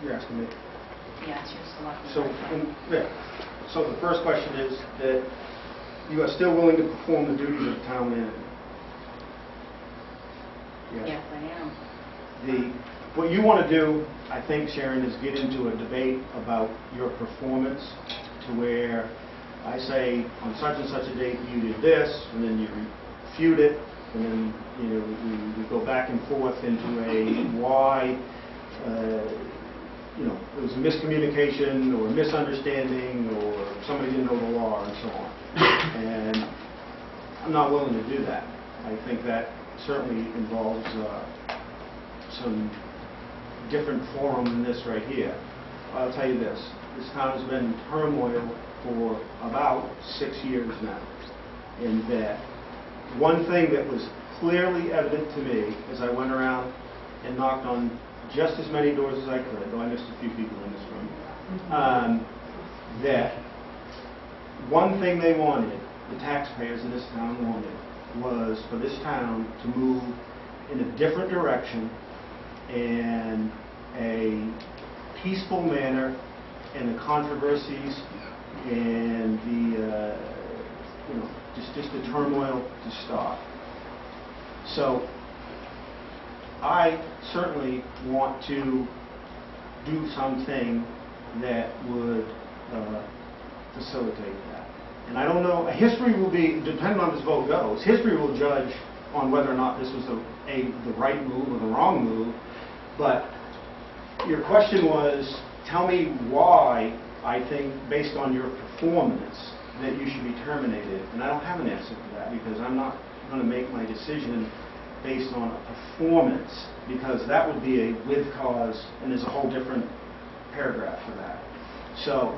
You're asking me? Yes, you're selecting. So, so the first question is that you are still willing to perform the duties of town manager? Yes, I am. What you want to do, I think, Sharon, is get into a debate about your performance to where I say on such and such a date you did this, and then you refute it, and then we go back and forth into a why it was a miscommunication or a misunderstanding or somebody didn't know the law and so on. And I'm not willing to do that. I think that certainly involves some different forum than this right here. I'll tell you this town has been in turmoil for about 6 years now. And that one thing that was clearly evident to me as I went around and knocked on just as many doors as I could, though I missed a few people in this room, that one thing they wanted, the taxpayers in this town wanted, was for this town to move in a different direction and a peaceful manner, and the controversies and the just the turmoil to stop. So I certainly want to do something that would facilitate that. And I don't know, history will be, depending on this vote goes, history will judge on whether or not this was the right move or the wrong move. But your question was, tell me why I think, based on your performance, that you should be terminated. And I don't have an answer to that, because I'm not going to make my decision based on a performance, because that would be a with cause, and there's a whole different paragraph for that. So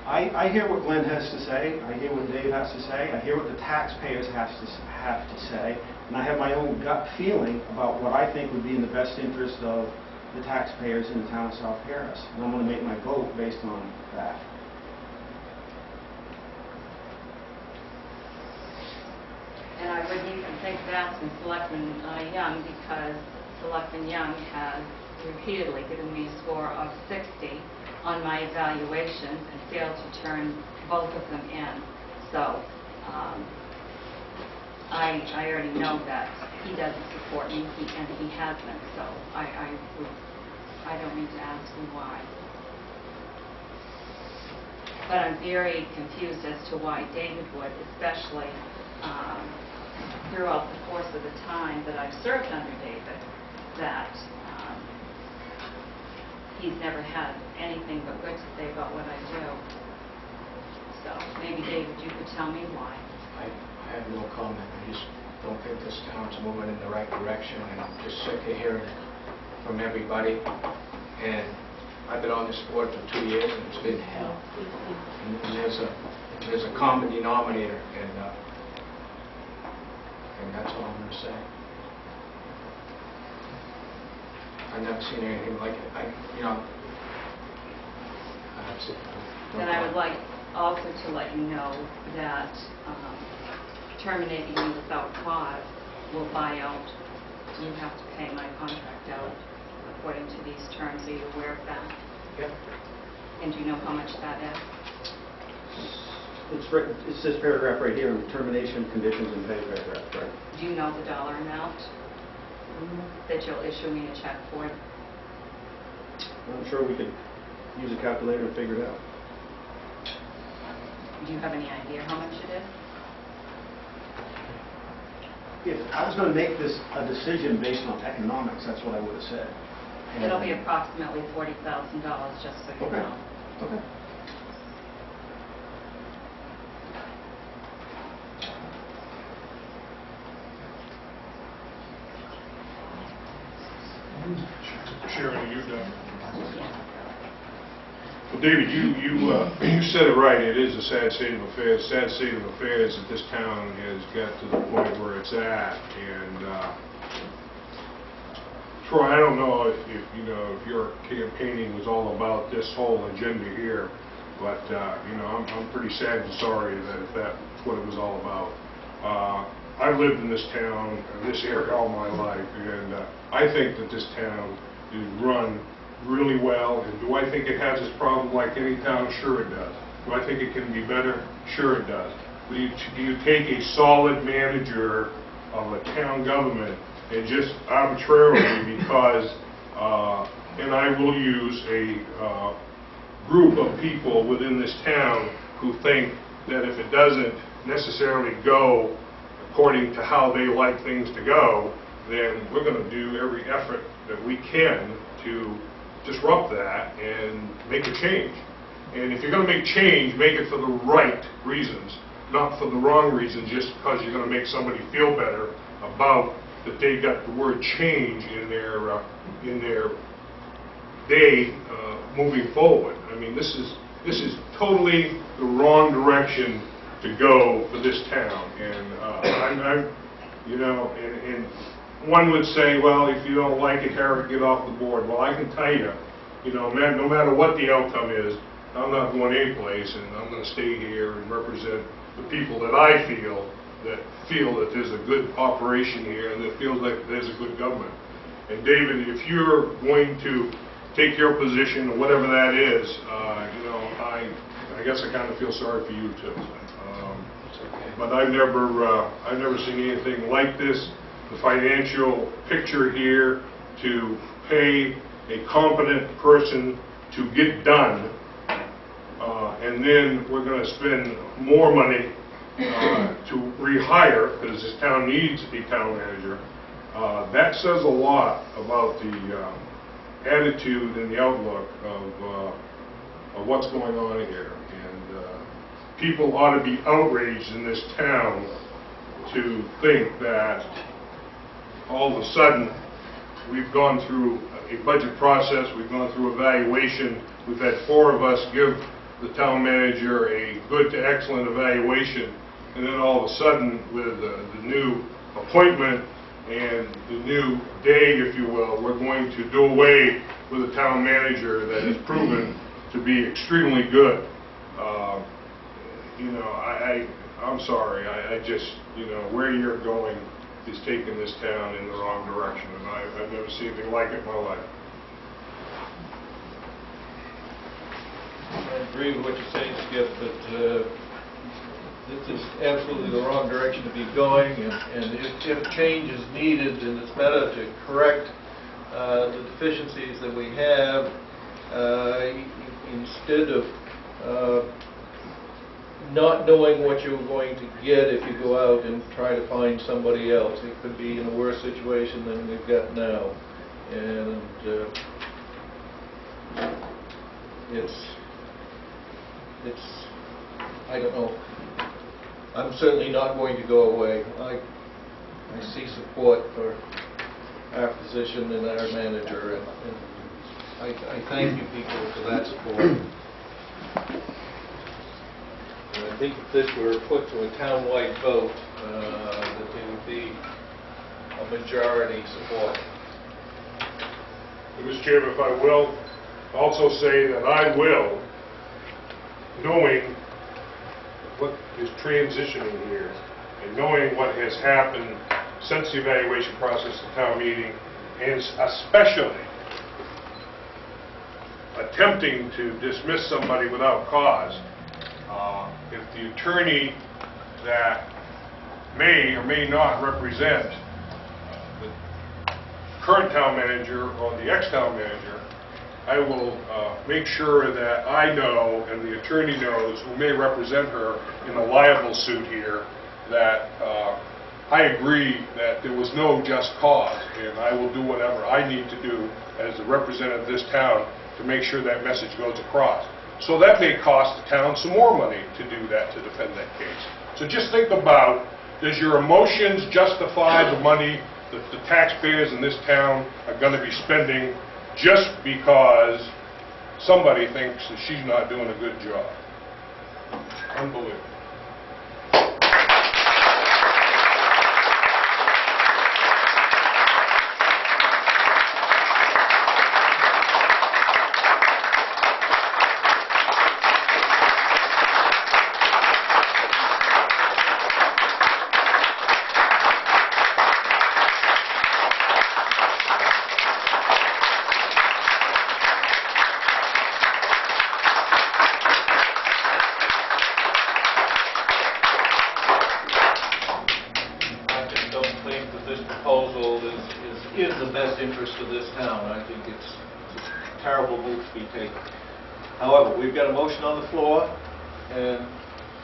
I hear what Glenn has to say, I hear what Dave has to say, I hear what the taxpayers have to say, and I have my own gut feeling about what I think would be in the best interest of the taxpayers in the town of South Paris. And I'm going to make my vote based on that. And I wouldn't even think of asking Selectman Young, because Selectman Young has repeatedly given me a score of 60 on my evaluations and failed to turn both of them in. So I already know that he doesn't support me, and he hasn't. So I don't need to ask him why. But I'm very confused as to why David would, especially throughout the course of the time that I've served under David, that he's never had anything but good to say about what I do. So maybe, David, you could tell me why. I have no comment. I just don't think this town's moving in the right direction, and I'm just sick of hearing it from everybody. And I've been on this board for 2 years, and it's been hell. And there's a common denominator, and that's all I'm going to say. I've never seen anything like it. Then I would like also to let you know that terminating you without cause will buy out. You have to pay my contract out according to these terms. Are you aware of that? Yeah. And do you know how much that is? It's this paragraph right here, termination conditions and pay paragraph, right? Do you know the dollar amount that you'll issue me a check for? I'm sure we could use a calculator and figure it out. Do you have any idea how much it is? If I was going to make this a decision based on economics, that's what I would have said. And It'll be approximately $40,000, just so you know. Okay. Sharon, are you done? Well, David, you said it right. It is a sad state of affairs. Sad state of affairs that this town has got to the point where it's at. And Troy, I don't know if your campaigning was all about this whole agenda here, but I'm pretty sad and sorry that if that's what it was all about. I've lived in this town, this area all my life, and I think that this town is run really well, and do I think it has its problem like any town? Sure it does. Do I think it can be better? Sure it does. Do you take a solid manager of a town government and just arbitrarily because, and I will use a group of people within this town who think that if it doesn't necessarily go according to how they like things to go, then we're going to do every effort that we can to disrupt that and make a change. And if you're going to make change, make it for the right reasons, not for the wrong reasons, just because you're going to make somebody feel better about that they got the word change in their day moving forward. I mean, this is totally the wrong direction to go for this town. And you know, and one would say, well, if you don't like it, Harry, get off the board. Well, I can tell you, you know, man, no matter what the outcome is, I'm not going anyplace, and I'm going to stay here and represent the people that I feel that there's a good operation here and that feels like there's a good government. And David, if you're going to take your position, whatever that is, you know, I guess I kind of feel sorry for you too. But I've never seen anything like this. The financial picture here to pay a competent person to get done, and then we're going to spend more money to rehire, because this town needs a town manager. That says a lot about the attitude and the outlook of what's going on here. And people ought to be outraged in this town to think that all of a sudden we've gone through a budget process, we've gone through evaluation, we've had 4 of us give the town manager a good to excellent evaluation, and then all of a sudden with the new appointment and the new day, if you will, we're going to do away with a town manager that has proven to be extremely good. You know, I'm sorry, I just, you know, where you're going is taking this town in the wrong direction, and I've never seen anything like it in my life. I agree with what you're saying, Skip, that this is absolutely the wrong direction to be going, and if change is needed, then it's better to correct the deficiencies that we have instead of not knowing what you're going to get if you go out and try to find somebody else. It could be in a worse situation than we've got now. And it's I don't know. I'm certainly not going to go away. I see support for our position and our manager, and I thank you people for that support. And I think if this were put to a town-wide vote, that there would be a majority support. Mr. Chairman, if I will also say that I will, knowing what is transitioning here and knowing what has happened since the evaluation process at town meeting, and especially attempting to dismiss somebody without cause, if the attorney that may or may not represent the current town manager or the ex-town manager, I will make sure that I know and the attorney knows, who may represent her in a liable suit here, that I agree that there was no just cause, and I will do whatever I need to do as the representative of this town to make sure that message goes across. So that may cost the town some more money to do that, to defend that case. So just think about, does your emotions justify the money that the taxpayers in this town are going to be spending just because somebody thinks that she's not doing a good job? Unbelievable. proposal is in the best interest of this town. I think it's a terrible move to be taken. However, we've got a motion on the floor, and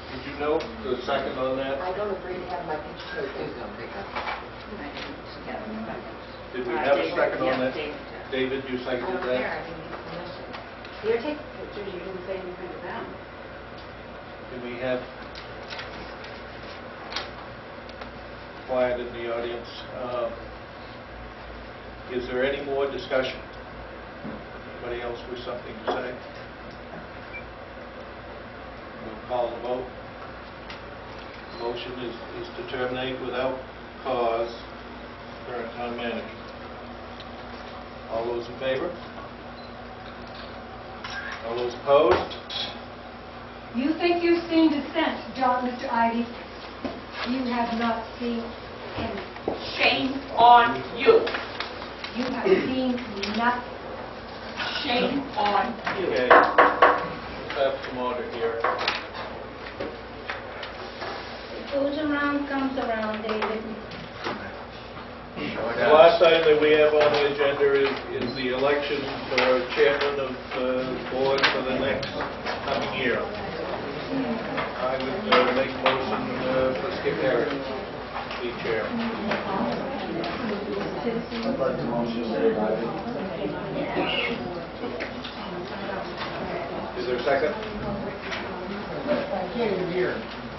did you note the second on that? I don't agree to have my picture taken. Did we have a second on that? David. David, you I seconded don't care, that? I didn't need permission. You're taking pictures, you didn't say anything to them. Can we have quiet in the audience? Is there any more discussion? Anybody else with something to say? We'll call the vote. The motion is to terminate without cause current town manager. All those in favor? All those opposed? You think you've seen dissent, John, Mr. Ivy. You have not seen any. Shame on you. You have seen nothing. Shame on you. Okay. Let's have some order here. What goes around comes around, David. The last item that we have on the agenda is the election for chairman of the board for the next coming year. I would make a motion for Skip Harris to be chair. I'd like to motion Dave Ivy. Is there a second? I can't even hear.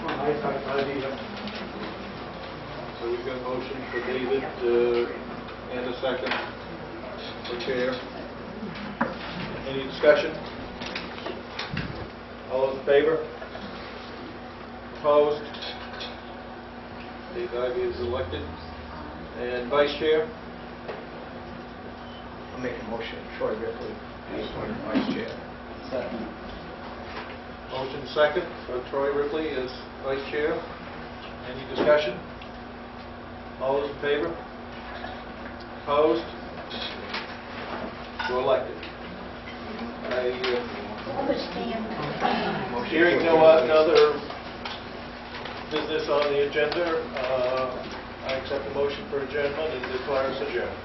Ivy. So we've got a motion for David and a second for chair. Any discussion? All those in favor? Opposed? Dave Ivy is elected. And vice chair? I'll make a motion, Troy Ripley, be appointed vice chair. Second. Motion second for Troy Ripley as vice chair. Any discussion? All those in favor? Opposed? You're elected. Hearing no other business on the agenda, I accept the motion for adjournment and declare us adjourned.